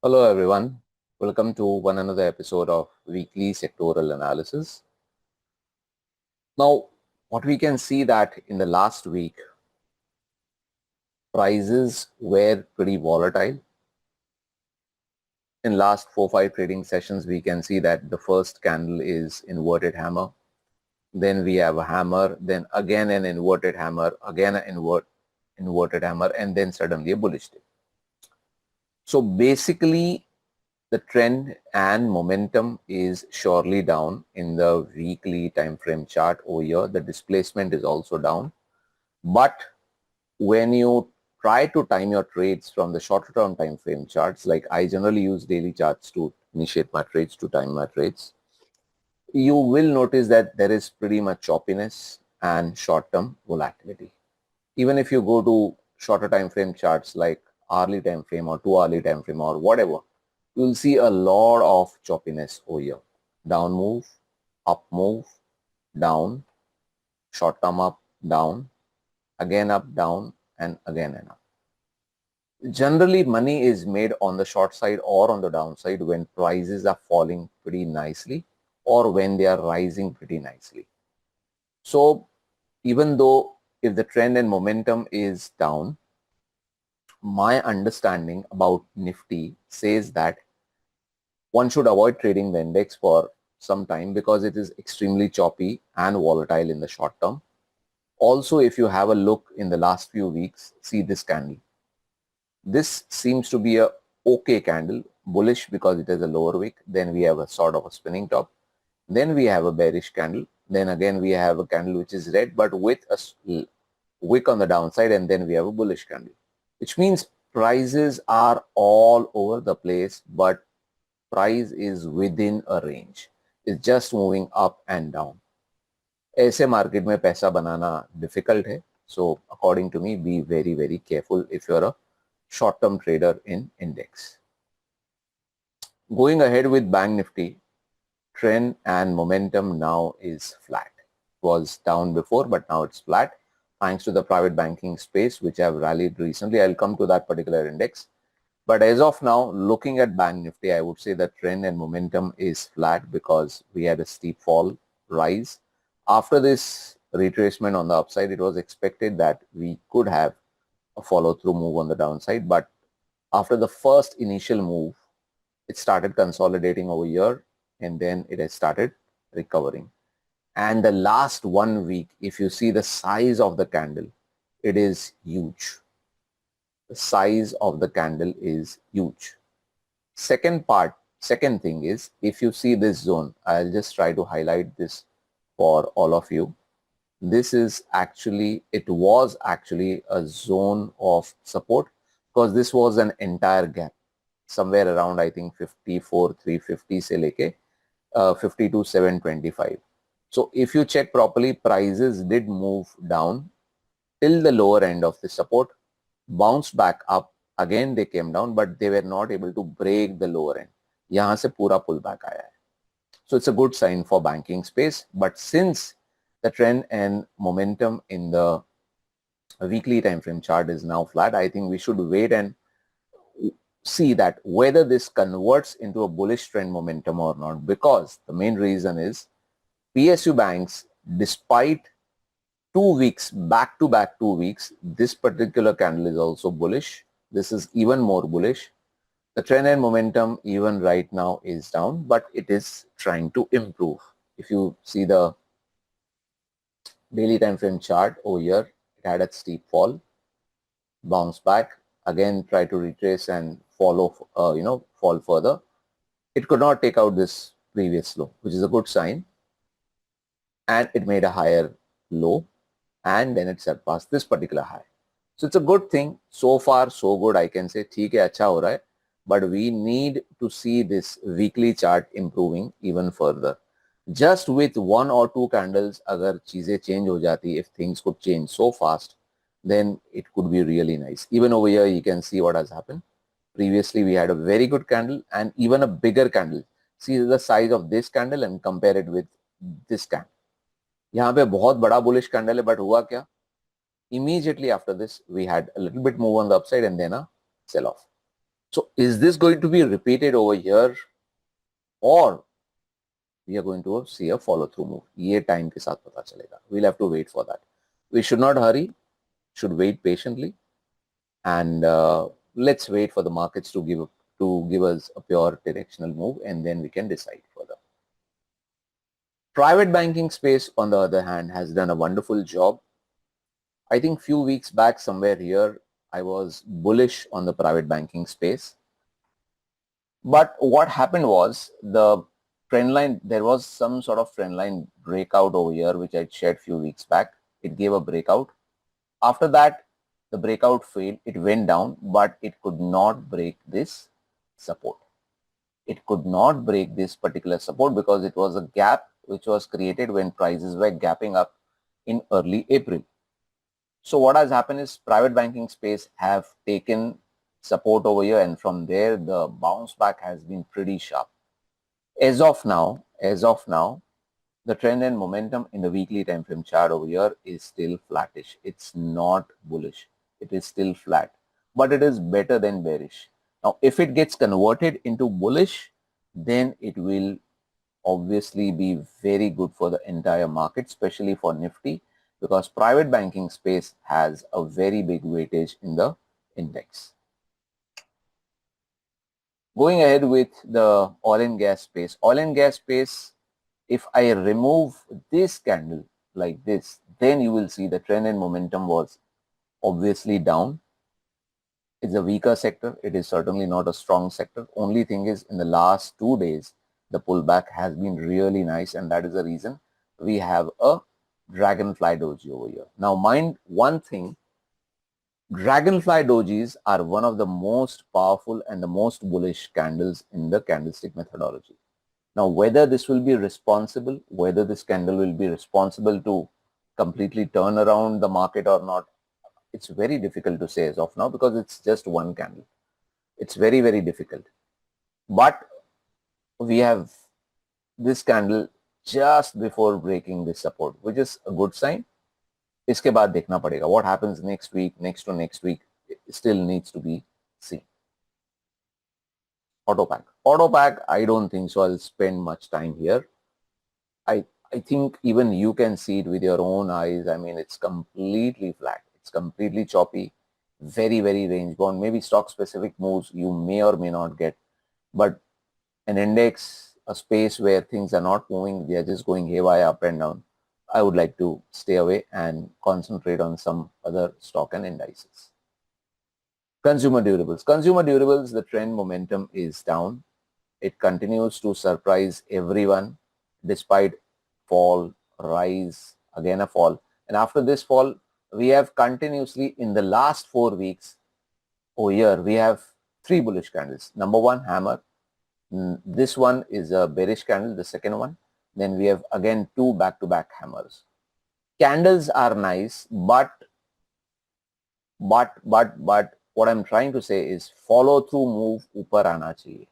Hello everyone, welcome to one another episode of weekly sectoral analysis. Now, what we can see that in the last week, prices were pretty volatile. In last 4-5 trading sessions, we can see that the first candle is inverted hammer, then we have a hammer, then again an inverted hammer, again an inverted hammer, and then suddenly a bullish dip. So basically, the trend and momentum is surely down in the weekly time frame chart over here. The displacement is also down. But when you try to time your trades from the shorter term time frame charts, like I generally use daily charts to initiate my trades, to time my trades, you will notice that there is pretty much choppiness and short term volatility. Even if you go to shorter time frame charts like hourly time frame or 2 hourly time frame or whatever, you'll see a lot of choppiness over here. Down move, up move, down, short term up, down, again up, down, and again and up. Generally, money is made on the short side or on the downside when prices are falling pretty nicely or when they are rising pretty nicely. So even though if the trend and momentum is down, my understanding about Nifty says that one should avoid trading the index for some time because it is extremely choppy and volatile in the short term. Also, if you have a look in the last few weeks, see this candle. This seems to be a okay candle, bullish because it is a lower wick. Then we have a sort of a spinning top. Then we have a bearish candle. Then again we have a candle which is red but with a wick on the downside, and then we have a bullish candle, which means prices are all over the place, but price is within a range. It's just moving up and down. ऐसे market में पैसा बनाना difficult है. So according to me, be very careful if you're a short-term trader in index. Going ahead with Bank Nifty, trend and momentum now is flat. It was down before, but now it's flat thanks to the private banking space which have rallied recently. I'll come to that particular index. But as of now, looking at Bank Nifty, I would say the trend and momentum is flat because we had a steep fall rise. After this retracement on the upside, it was expected that we could have a follow-through move on the downside. But after the first initial move, it started consolidating over here and then it has started recovering. And the last 1 week, if you see the size of the candle, it is huge. The size of the candle is huge. Second thing is, if you see this zone, I'll just try to highlight this for all of you. This is actually, it was actually a zone of support because this was an entire gap somewhere around, I think 54,350 se leke 52,725. So if you check properly, prices did move down till the lower end of the support, bounced back up, again they came down, but they were not able to break the lower end. यहाँ से पूरा pull back आया है. So it's a good sign for banking space. But since the trend and momentum in the weekly time frame chart is now flat, I think we should wait and see that whether this converts into a bullish trend momentum or not, because the main reason is PSU Banks, despite 2 weeks, back-to-back 2 weeks, this particular candle is also bullish. This is even more bullish. The trend and momentum even right now is down, but it is trying to improve. If you see the daily time frame chart over here, it had a steep fall, bounce back, again try to retrace and fall further. It could not take out this previous low, which is a good sign, and it made a higher low, and then it surpassed this particular high. So it's a good thing. So far, so good. I can say, ठीक है, अच्छा हो रहा है. But we need to see this weekly chart improving even further. Just with 1 or 2 candles, अगर चीजें change हो जाती, if things could change so fast, then it could be really nice. Even over here, you can see what has happened. Previously, we had a very good candle and even a bigger candle. See the size of this candle and compare it with this candle. यहाँ पे बहुत बड़ा bullish candle है, but हुआ क्या? Immediately after this, we had a little bit move on the upside and then a sell-off. So is this going to be repeated over here, or we are going to see a follow through move? ये time के साथ पता चलेगा. We'll have to wait for that. We should not hurry, should wait patiently, and let's wait for the markets to give us a pure directional move, and then we can decide further. Private banking space, on the other hand, has done a wonderful job. I think few weeks back, somewhere here, I was bullish on the private banking space. But what happened was the trend line, there was some sort of trend line breakout over here, which I shared few weeks back. It gave a breakout. After that, the breakout failed. It went down, but it could not break this support. It could not break this particular support because it was a gap which was created when prices were gapping up in early April. So what has happened is private banking space have taken support over here, and from there the bounce back has been pretty sharp. As of now, the trend and momentum in the weekly time frame chart over here is still flattish. It's not bullish. It is still flat, but it is better than bearish. Now, if it gets converted into bullish, then it will obviously be very good for the entire market, especially for Nifty, because private banking space has a very big weightage in the index. Going ahead with the oil and gas space. Oil and gas space, if I remove this candle like this, then you will see the trend and momentum was obviously down. It's a weaker sector. It is certainly not a strong sector. Only thing is, in the last 2 days, the pullback has been really nice, and that is the reason we have a dragonfly doji over here. Now, mind one thing, dragonfly dojis are one of the most powerful and the most bullish candles in the candlestick methodology. Now, whether this will be responsible, whether this candle will be responsible to completely turn around the market or not, it's very difficult to say as of now because it's just one candle. It's very, very difficult. But we have this candle just before breaking this support, which is a good sign. इसके बाद देखना पड़ेगा. What happens next week, next to next week, still needs to be seen. Autopack, I don't think so. I'll spend much time here. I think even you can see it with your own eyes. I mean, it's completely flat. It's completely choppy, very, very range bound. Maybe stock specific moves you may or may not get, but an index, a space where things are not moving, they are just going haywire up and down. I would like to stay away and concentrate on some other stock and indices. Consumer durables, the trend momentum is down. It continues to surprise everyone despite fall, rise, again a fall. And after this fall, we have continuously in the last 4 weeks over here, we have 3 bullish candles. Number one, hammer. This one is a bearish candle, the second one. Then we have again 2 back-to-back hammers. Candles are nice, but what I'm trying to say is follow through move upar aana chahiye.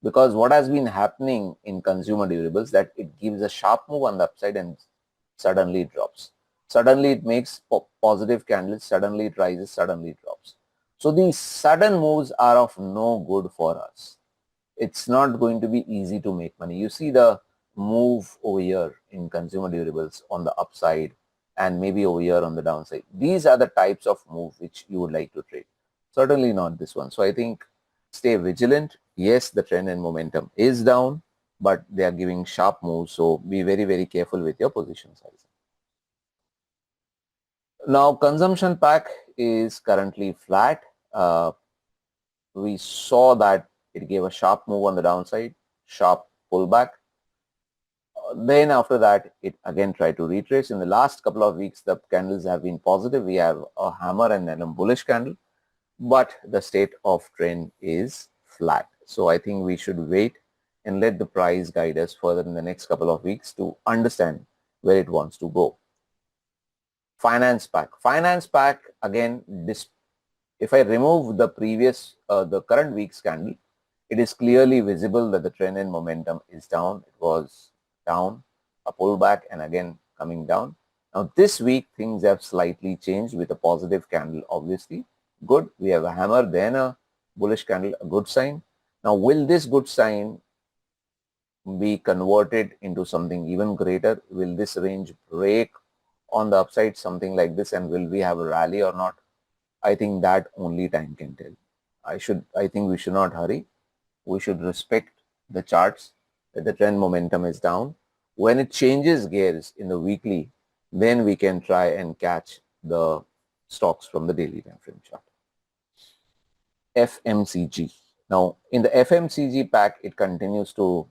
Because what has been happening in consumer durables that it gives a sharp move on the upside and suddenly it drops. Suddenly it makes positive candles, suddenly it rises, suddenly it drops. So these sudden moves are of no good for us. It's not going to be easy to make money. You see the move over here in consumer durables on the upside and maybe over here on the downside. These are the types of move which you would like to trade. Certainly not this one. So I think stay vigilant. Yes, the trend and momentum is down, but they are giving sharp moves. So be very, very careful with your position size. Now, consumption pack is currently flat. We saw that it gave a sharp move on the downside, sharp pullback. Then after that, it again tried to retrace. In the last couple of weeks, the candles have been positive. We have a hammer and then a bullish candle, but the state of trend is flat. So I think we should wait and let the price guide us further in the next couple of weeks to understand where it wants to go. Finance pack again, if I remove the previous, the current week's candle, it is clearly visible that the trend and momentum is down. It was down, a pullback, and again coming down. Now this week things have slightly changed with a positive candle, obviously. Good. We have a hammer, then a bullish candle, a good sign. Now, will this good sign be converted into something even greater? Will this range break on the upside, something like this, and will we have a rally or not? I think that only time can tell. I think we should not hurry. We should respect the charts that the trend momentum is down. When it changes gears in the weekly, then we can try and catch the stocks from the daily time frame chart. FMCG. Now, in the FMCG pack, it continues to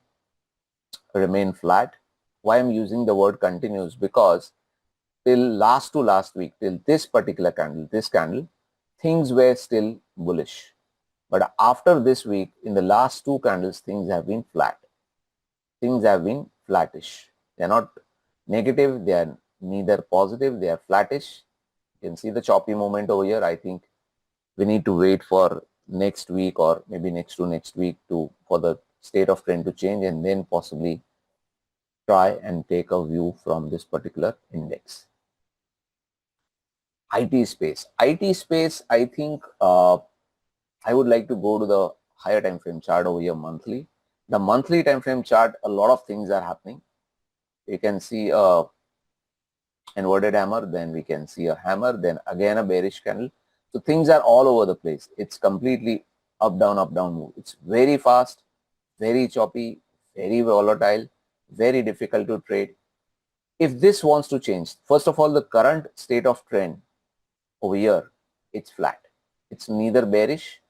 remain flat. Why I'm using the word continues? Because till last week, till this particular candle, things were still bullish. But after this week, in the last two candles, things have been flat. Things have been flattish. They are not negative. They are neither positive. They are flattish. You can see the choppy movement over here. I think we need to wait for next week or maybe next to next week for the state of trend to change, and then possibly try and take a view from this particular index. IT space. I think I would like to go to the higher time frame chart over here, monthly. The monthly time frame chart, a lot of things are happening. You can see a inverted hammer, then we can see a hammer, then again a bearish candle. So things are all over the place. It's completely up down move. It's very fast, very choppy, very volatile, very difficult to trade. If this wants to change, first of all, the current state of trend over here, it's flat. It's neither bearish.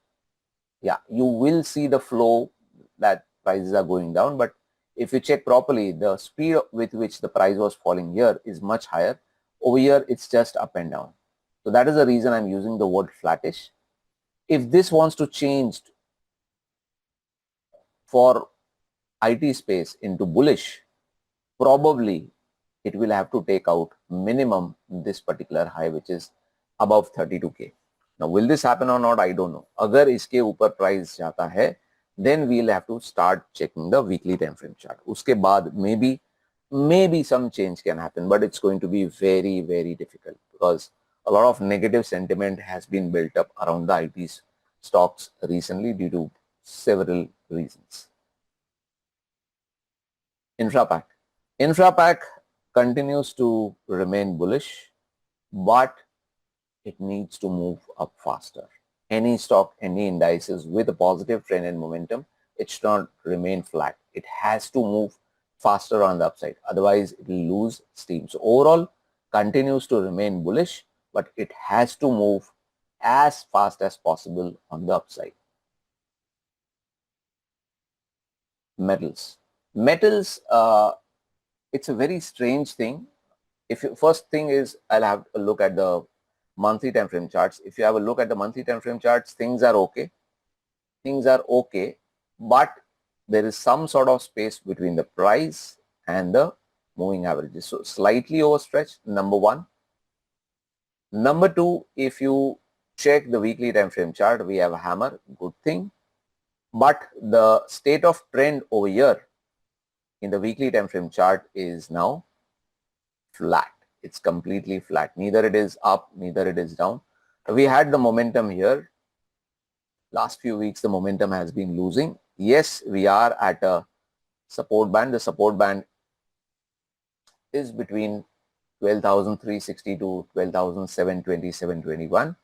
Yeah, you will see the flow that prices are going down, but if you check properly, the speed with which the price was falling here is much higher. Over here, it's just up and down. So that is the reason I'm using the word flattish. If this wants to change for IT space into bullish, probably it will have to take out minimum this particular high, which is above 32K. Now, will this happen or not? I don't know. अगर इसके ऊपर price जाता है, then we'll have to start checking the weekly time frame chart. उसके बाद maybe some change can happen, but it's going to be very, very difficult because a lot of negative sentiment has been built up around the IT stocks recently due to several reasons. Infra pack continues to remain bullish, but it needs to move up faster. Any stock, any indices with a positive trend and momentum, it should not remain flat. It has to move faster on the upside. Otherwise, it will lose steam. So overall, continues to remain bullish, but it has to move as fast as possible on the upside. Metals, it's a very strange thing. First thing is, I'll have a look at the monthly time frame charts. If you have a look at the monthly time frame charts, things are okay, but there is some sort of space between the price and the moving averages. So slightly overstretched, number one. Number two, if you check the weekly time frame chart, we have a hammer, good thing, but the state of trend over here in the weekly time frame chart is now flat. It's completely flat. Neither it is up, neither it is down. We had the momentum here. Last few weeks, the momentum has been losing. Yes, we are at a support band. The support band is between 12,360 to 12,720, 721.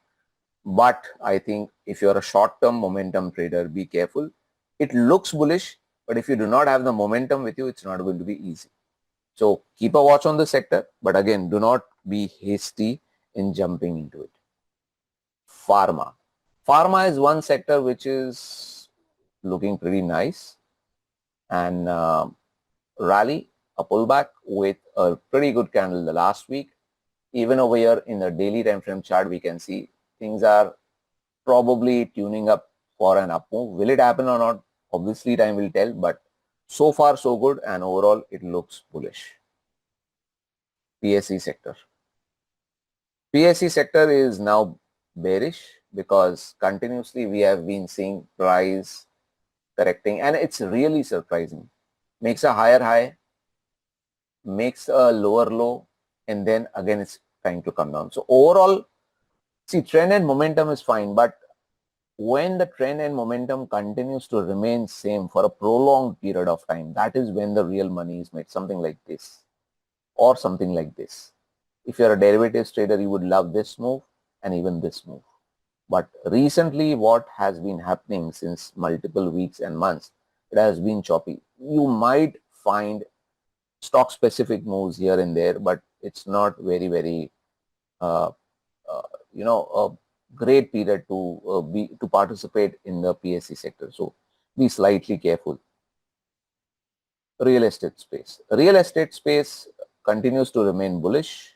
But I think if you're a short-term momentum trader, be careful. It looks bullish, but if you do not have the momentum with you, it's not going to be easy. So keep a watch on the sector, but again, do not be hasty in jumping into it. Pharma is one sector which is looking pretty nice, and rally, a pullback with a pretty good candle the last week. Even over here in the daily time frame chart, we can see things are probably tuning up for an up move. Will it happen or not? Obviously, time will tell, but so far so good, and overall it looks bullish. PSE sector. PSE sector is now bearish because continuously we have been seeing price correcting, and it's really surprising. Makes a higher high, makes a lower low, and then again it's trying to come down. So overall, see, trend and momentum is fine, but when the trend and momentum continues to remain same for a prolonged period of time, that is when the real money is made, something like this or something like this. If you're a derivatives trader, you would love this move and even this move. But recently, what has been happening since multiple weeks and months, it has been choppy. You might find stock specific moves here and there, but it's not very uh, uh, a great period to participate in the PSE sector. So be slightly careful. Real estate space. Real estate space continues to remain bullish.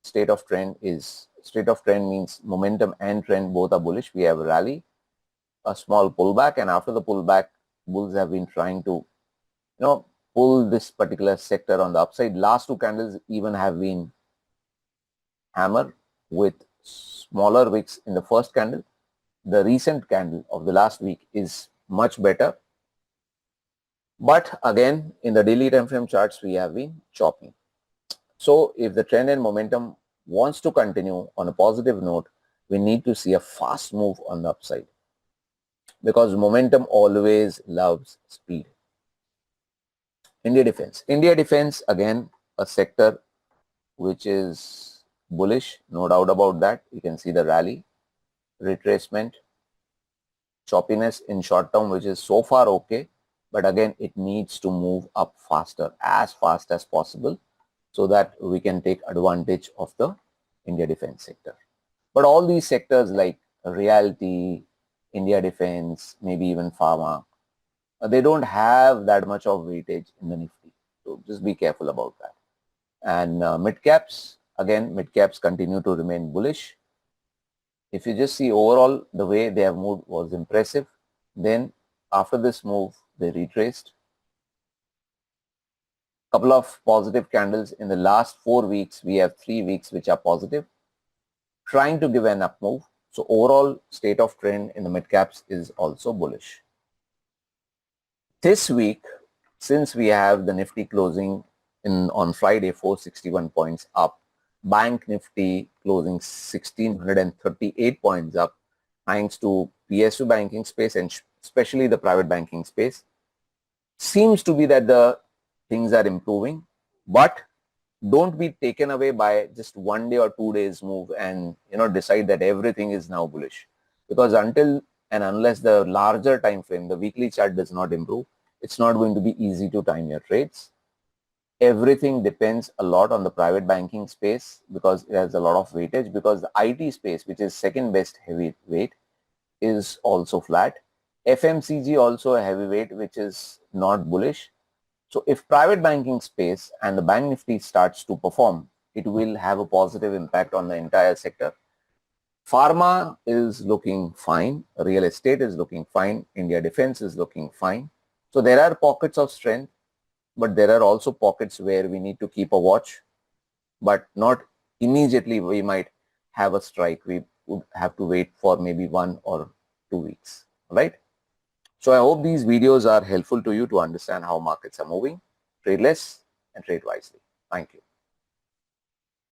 State of trend means momentum and trend both are bullish. We have a rally, a small pullback, and after the pullback, bulls have been trying to pull this particular sector on the upside. Last two candles even have been hammer with smaller wicks in the first candle. The recent candle of the last week is much better. But again, in the daily time frame charts, we have been choppy. So if the trend and momentum wants to continue on a positive note, we need to see a fast move on the upside because momentum always loves speed. India Defense, again, a sector which is bullish, no doubt about that. You can see the rally, retracement, choppiness in short term, which is so far okay. But again, it needs to move up faster, as fast as possible, so that we can take advantage of the India Defense sector. But all these sectors like Realty, India Defense, maybe even Pharma, they don't have that much of weightage in the Nifty. So just be careful about that. And midcaps, again, midcaps continue to remain bullish. If you just see overall, the way they have moved was impressive. Then after this move, they retraced. Couple of positive candles in the last 4 weeks. We have 3 weeks which are positive, trying to give an up move. So overall state of trend in the mid caps is also bullish. This week, since we have the Nifty closing on Friday 461 points up, Bank Nifty closing 1638 points up, thanks to PSU banking space and especially the private banking space. Seems to be that the things are improving, but don't be taken away by just 1 day or 2 days move and decide that everything is now bullish, because until and unless the larger time frame, the weekly chart does not improve, it's not going to be easy to time your trades. Everything depends a lot on the private banking space because it has a lot of weightage, because the IT space, which is second best heavyweight, is also flat. FMCG also a heavyweight, which is not bullish. So if private banking space and the bank Nifty starts to perform, it will have a positive impact on the entire sector. Pharma is looking fine. Real estate is looking fine. India Defense is looking fine. So there are pockets of strength, but there are also pockets where we need to keep a watch, but not immediately we might have a strike. We would have to wait for maybe 1 or 2 weeks, right? So I hope these videos are helpful to you to understand how markets are moving. Trade less and trade wisely. Thank you.